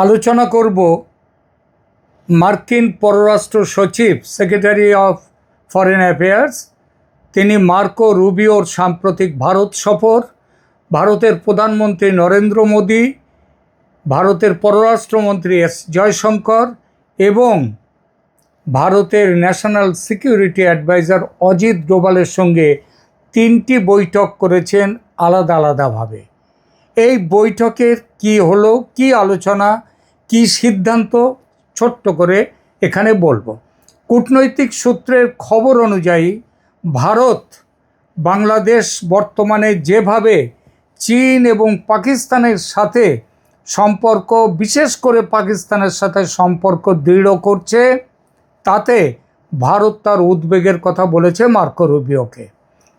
আলোচনা করব মার্কিন পররাষ্ট্র সচিব, সেক্রেটারি অফ ফরেন অ্যাফেয়ার্স, তিনি মার্কো রুবিওর সাম্প্রতিক ভারত সফর, ভারতের প্রধানমন্ত্রী নরেন্দ্র মোদী, ভারতের পররাষ্ট্রমন্ত্রী এস জয়শঙ্কর এবং ভারতের ন্যাশনাল সিকিউরিটি অ্যাডভাইজার অজিত ডোভালের সঙ্গে 3টি বৈঠক করেছেন আলাদা আলাদাভাবে। এই বৈঠকের কি হলো, কি আলোচনা, কি সিদ্ধান্ত ছোট্ট করে এখানে বলবো। কূটনৈতিক সূত্রের খবর অনুযায়ী ভারত বাংলাদেশ বর্তমানে যেভাবে চীন এবং পাকিস্তানের সাথে সম্পর্ক, বিশেষ করে পাকিস্তানের সাথে সম্পর্ক দৃঢ় করছে, তাতে ভারত তার উদ্বেগের কথা বলেছে মার্কো রুবিওকে।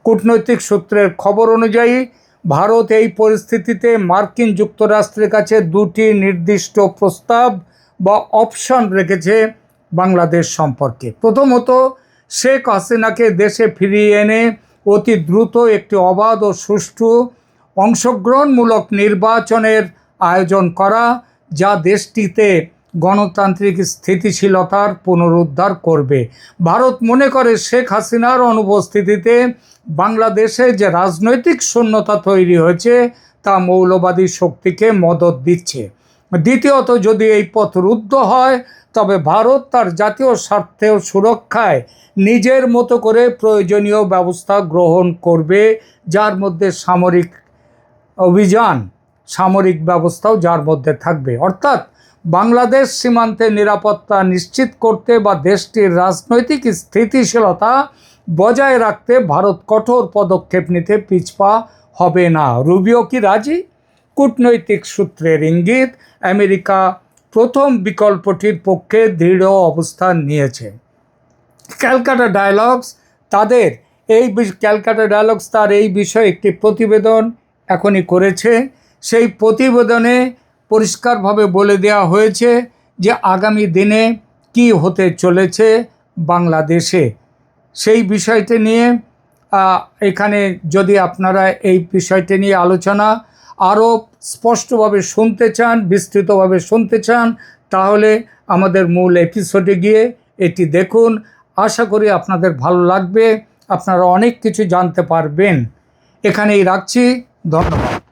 কূটনৈতিক সূত্রের খবর অনুযায়ী ভারত এই পরিস্থিতিতে মার্কিন যুক্তরাষ্ট্রের কাছে 2টি নির্দিষ্ট প্রস্তাব বা অপশন রেখেছে বাংলাদেশ সম্পর্কে। প্রথমত, শেখ হাসিনাকে দেশে ফিরিয়ে এনে অতি দ্রুত একটি অবাধ ও সুষ্ঠু অংশগ্রহণমূলক নির্বাচনের আয়োজন করা, যা দেশটিতে গণতান্ত্রিক স্থিতিশীলতার পুনরুদ্ধার করবে। ভারত মনে করে শেখ হাসিনার অনুপস্থিতিতে বাংলাদেশে যে রাজনৈতিক শূন্যতা তৈরি হয়েছে তা মৌলবাদী শক্তিকে মদদ দিচ্ছে। দ্বিতীয়ত, যদি এই পথ রুদ্ধ হয় তবে ভারত তার জাতীয় স্বার্থের সুরক্ষায় নিজের মতো করে প্রয়োজনীয় ব্যবস্থা গ্রহণ করবে, যার মধ্যে সামরিক অভিযান, সামরিক ব্যবস্থাও যার মধ্যে থাকবে। অর্থাৎ বাংলাদেশ সীমান্তে নিরাপত্তা নিশ্চিত করতে বা দেশটির রাজনৈতিক স্থিতিশীলতা বজায় রাখতে ভারত কঠোর পদক্ষেপ নিতে পিছপা হবে না। রুবিও কি রাজি? কূটনৈতিক সূত্রের ইঙ্গিত, আমেরিকা প্রথম বিকল্পটির পক্ষে দৃঢ় অবস্থান নিয়েছে। ক্যালকাটা ডায়ালগস তার এই বিষয়ে একটি প্রতিবেদন এখনই করেছে। সেই প্রতিবেদনে পরিষ্কারভাবে বলে দেওয়া হয়েছে যে আগামী দিনে কি হতে চলেছে বাংলাদেশে। সেই বিষয়টি নিয়ে এখানে যদি আপনারা এই বিষয়টি নিয়ে আলোচনা আরও স্পষ্টভাবে শুনতে চান, বিস্তৃতভাবে শুনতে চান, তাহলে আমাদের মূল এপিসোডে গিয়ে এটি দেখুন। আশা করি আপনাদের ভালো লাগবে, আপনারা অনেক কিছু জানতে পারবেন। এখানেই রাখছি, ধন্যবাদ।